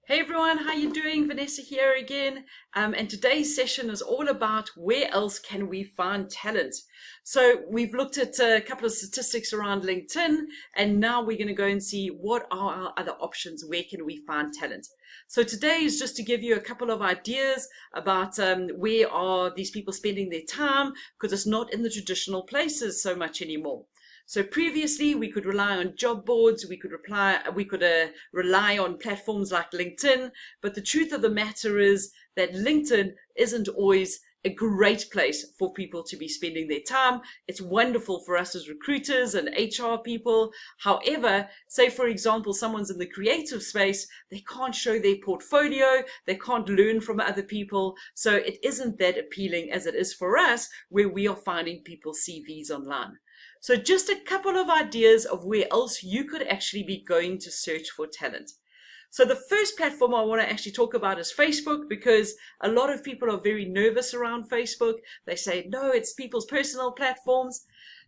Hey everyone, how you doing? Vanessa here again. And today's session is all about where else can we find talent. So we've looked at a couple of statistics around LinkedIn, and now we're going to go and see what are our other options. Where can we find talent? So today is just to give you a couple of ideas about where are these people spending their time, because it's not in the traditional places so much anymore. So previously we could rely on job boards, we could rely on platforms like LinkedIn, but the truth of the matter is that LinkedIn isn't always a great place for people to be spending their time. It's wonderful for us as recruiters and HR people. However, say for example, someone's in the creative space, they can't show their portfolio, they can't learn from other people. So it isn't that appealing as it is for us, where we are finding people's CVs online. So just a couple of ideas of where else you could actually be going to search for talent. So the first platform I want to actually talk about is Facebook, because a lot of people are very nervous around Facebook. They say, no, it's people's personal platforms.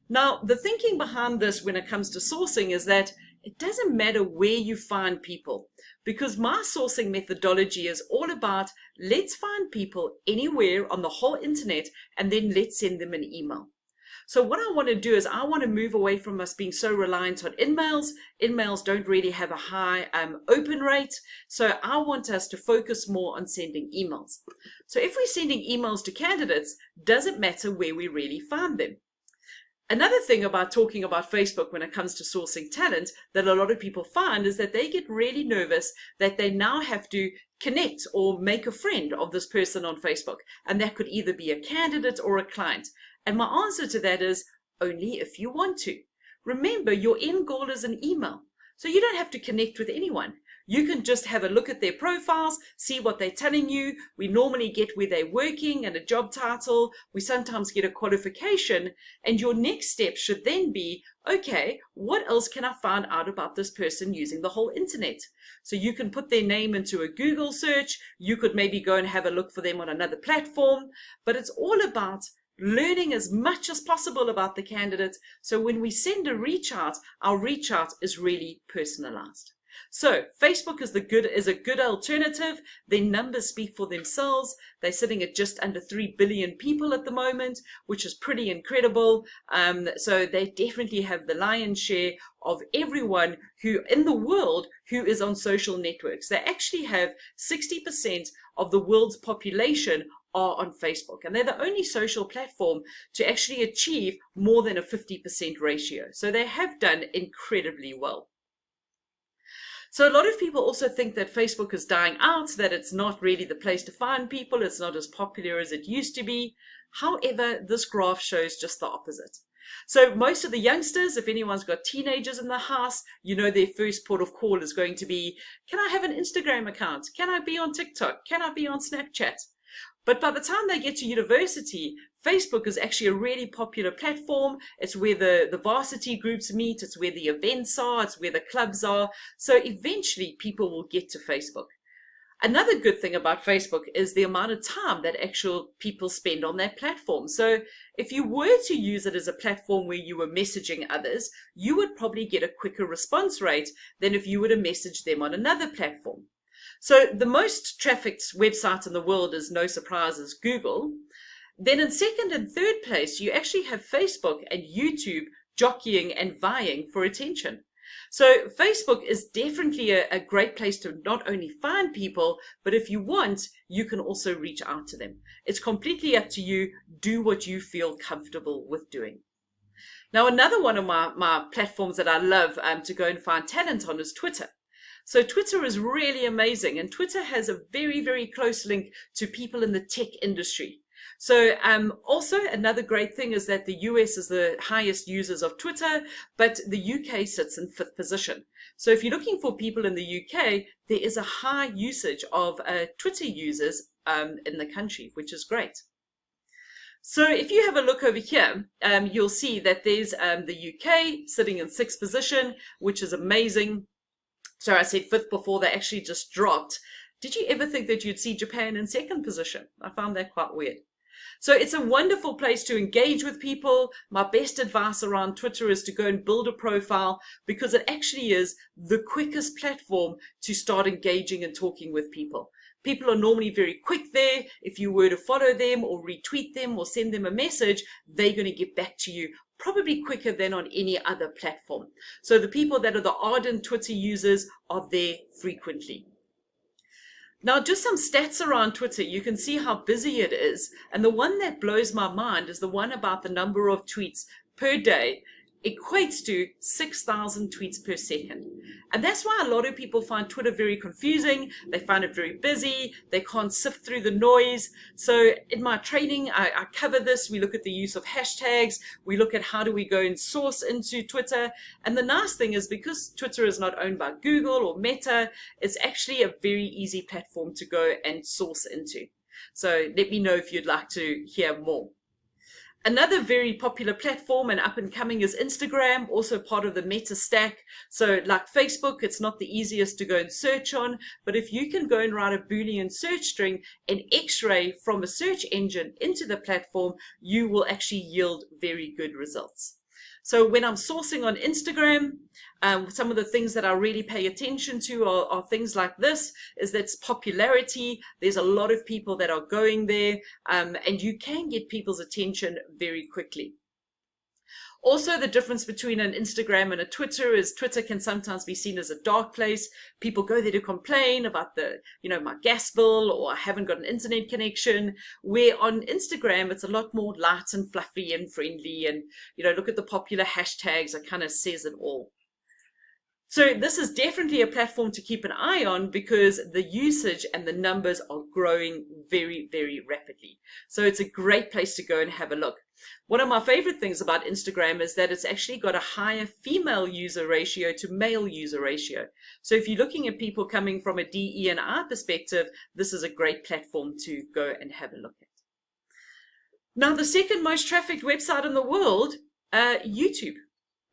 Now, the thinking behind this when it comes to sourcing is that it doesn't matter where you find people, because my sourcing methodology is all about let's find people anywhere on the whole internet and then let's send them an email. So what I want to do is I want to move away from us being so reliant on emails. Emails don't really have a high open rate. So I want us to focus more on sending emails. So if we're sending emails to candidates, does it matter where we really find them? Another thing about talking about Facebook when it comes to sourcing talent that a lot of people find is that they get really nervous that they now have to connect or make a friend of this person on Facebook. And that could either be a candidate or a client. And my answer to that is only if you want to. Remember, your end goal is an email. So you don't have to connect with anyone. You can just have a look at their profiles, see what they're telling you. We normally get where they're working and a job title. We sometimes get a qualification. And your next step should then be, okay, what else can I find out about this person using the whole internet? So you can put their name into a Google search. You could maybe go and have a look for them on another platform. But it's all about learning as much as possible about the candidate. So when we send a reach out, our reach out is really personalized. So Facebook is a good alternative. Their numbers speak for themselves. They're sitting at just under 3 billion people at the moment, which is pretty incredible. So they definitely have the lion's share of everyone who in the world who is on social networks. They actually have 60% of the world's population are on Facebook, and they're the only social platform to actually achieve more than a 50% ratio. So they have done incredibly well. So a lot of people also think that Facebook is dying out, that it's not really the place to find people, it's not as popular as it used to be. However, this graph shows just the opposite. So most of the youngsters, if anyone's got teenagers in the house, you know their first port of call is going to be, can I have an Instagram account? Can I be on TikTok? Can I be on Snapchat? But by the time they get to university, Facebook is actually a really popular platform. It's where the varsity groups meet. It's where the events are. It's where the clubs are. So eventually people will get to Facebook. Another good thing about Facebook is the amount of time that actual people spend on that platform. So if you were to use it as a platform where you were messaging others, you would probably get a quicker response rate than if you were to message them on another platform. So the most trafficked website in the world is, no surprise, is Google. Then in second and third place, you actually have Facebook and YouTube jockeying and vying for attention. So Facebook is definitely a great place to not only find people, but if you want, you can also reach out to them. It's completely up to you. Do what you feel comfortable with doing. Now, another one of my platforms that I love to go and find talent on is Twitter. So Twitter is really amazing, and Twitter has a very, very close link to people in the tech industry. So also another great thing is that the US is the highest users of Twitter, but the UK sits in 5th position. So if you're looking for people in the UK, there is a high usage of Twitter users in the country, which is great. So if you have a look over here, you'll see that there's the UK sitting in 6th position, which is amazing. So I said 5th before, they actually just dropped. Did you ever think that you'd see Japan in 2nd position? I found that quite weird. So it's a wonderful place to engage with people. My best advice around Twitter is to go and build a profile because it actually is the quickest platform to start engaging and talking with people. People are normally very quick there. If you were to follow them or retweet them or send them a message, they're going to get back to you probably quicker than on any other platform. So the people that are the ardent Twitter users are there frequently. Now, just some stats around Twitter. You can see how busy it is. And the one that blows my mind is the one about the number of tweets per day equates to 6,000 tweets per second. And that's why a lot of people find Twitter very confusing. They find it very busy. They can't sift through the noise. So in my training, I cover this. We look at the use of hashtags. We look at how do we go and source into Twitter. And the nice thing is because Twitter is not owned by Google or Meta, it's actually a very easy platform to go and source into. So let me know if you'd like to hear more. Another very popular platform and up and coming is Instagram, also part of the Meta stack. So like Facebook, it's not the easiest to go and search on, but if you can go and write a Boolean search string and X-ray from a search engine into the platform, you will actually yield very good results. So when I'm sourcing on Instagram, some of the things that I really pay attention to are things like this, is that it's popularity. There's a lot of people that are going there, and you can get people's attention very quickly. Also, the difference between an Instagram and a Twitter is Twitter can sometimes be seen as a dark place. People go there to complain about my gas bill, or I haven't got an internet connection. Where on Instagram, it's a lot more light and fluffy and friendly. And, look at the popular hashtags. It kind of says it all. So this is definitely a platform to keep an eye on because the usage and the numbers are growing very, very rapidly. So it's a great place to go and have a look. One of my favorite things about Instagram is that it's actually got a higher female user ratio to male user ratio. So if you're looking at people coming from a DE&I perspective, this is a great platform to go and have a look at. Now, the second most trafficked website in the world, YouTube.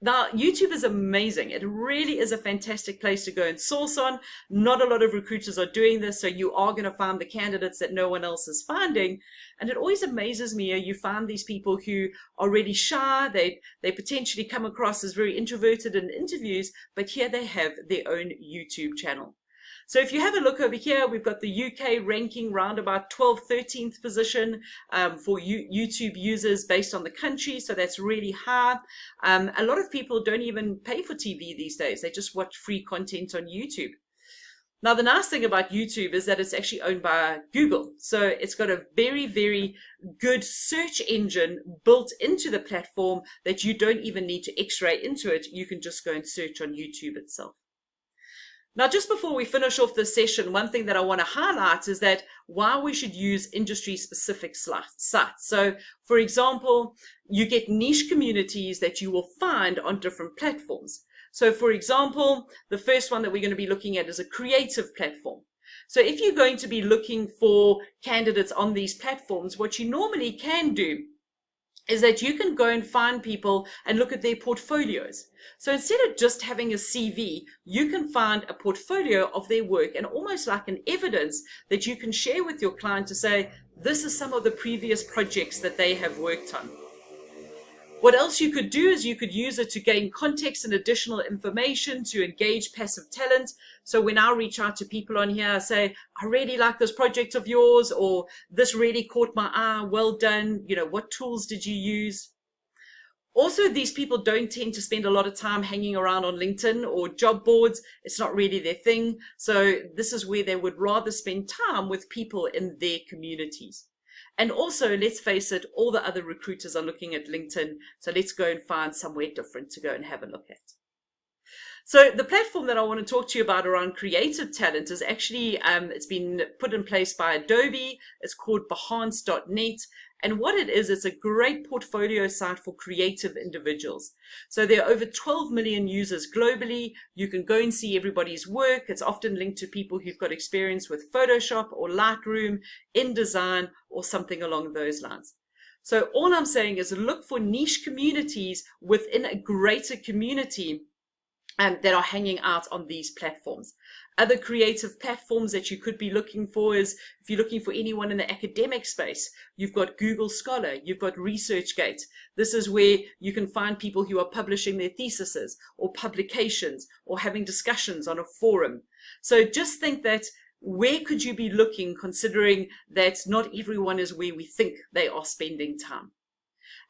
Now, YouTube is amazing. It really is a fantastic place to go and source on. Not a lot of recruiters are doing this, so you are going to find the candidates that no one else is finding. And it always amazes me, you find these people who are really shy. They potentially come across as very introverted in interviews, but here they have their own YouTube channel. So if you have a look over here, we've got the UK ranking round about 12th, 13th position for YouTube users based on the country. So that's really high. A lot of people don't even pay for TV these days. They just watch free content on YouTube. Now, the nice thing about YouTube is that it's actually owned by Google. So it's got a very, very good search engine built into the platform that you don't even need to X-ray into it. You can just go and search on YouTube itself. Now, just before we finish off this session, one thing that I want to highlight is that why we should use industry-specific sites. So, for example, you get niche communities that you will find on different platforms. So, for example, the first one that we're going to be looking at is a creative platform. So if you're going to be looking for candidates on these platforms, what you normally can do is that you can go and find people and look at their portfolios. So instead of just having a CV, you can find a portfolio of their work and almost like an evidence that you can share with your client to say, this is some of the previous projects that they have worked on. What else you could do is you could use it to gain context and additional information to engage passive talent. So when I reach out to people on here, I say, I really like this project of yours, or this really caught my eye, well done. What tools did you use? Also, these people don't tend to spend a lot of time hanging around on LinkedIn or job boards. It's not really their thing. So this is where they would rather spend time with people in their communities. And also, let's face it, all the other recruiters are looking at LinkedIn. So let's go and find somewhere different to go and have a look at. So the platform that I want to talk to you about around creative talent is actually, it's been put in place by Adobe. It's called Behance.net. And what it is, it's a great portfolio site for creative individuals. So there are over 12 million users globally. You can go and see everybody's work. It's often linked to people who've got experience with Photoshop or Lightroom, InDesign, or something along those lines. So all I'm saying is look for niche communities within a greater community that are hanging out on these platforms. Other creative platforms that you could be looking for is, if you're looking for anyone in the academic space, you've got Google Scholar, you've got ResearchGate. This is where you can find people who are publishing their theses or publications or having discussions on a forum. So just think that, where could you be looking, considering that not everyone is where we think they are spending time?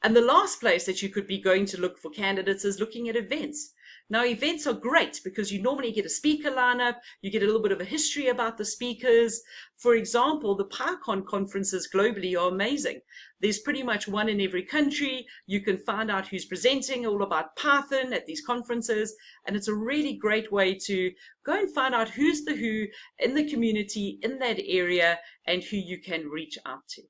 And the last place that you could be going to look for candidates is looking at events. Now, events are great because you normally get a speaker lineup, you get a little bit of a history about the speakers. For example, the PyCon conferences globally are amazing. There's pretty much one in every country. You can find out who's presenting all about Python at these conferences, and it's a really great way to go and find out who's the who in the community in that area and who you can reach out to.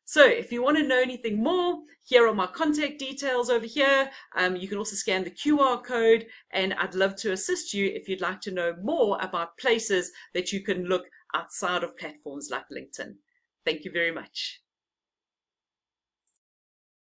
So if you want to know anything more, here are my contact details over here. You can also scan the QR code, and I'd love to assist you if you'd like to know more about places that you can look outside of platforms like LinkedIn. Thank you very much.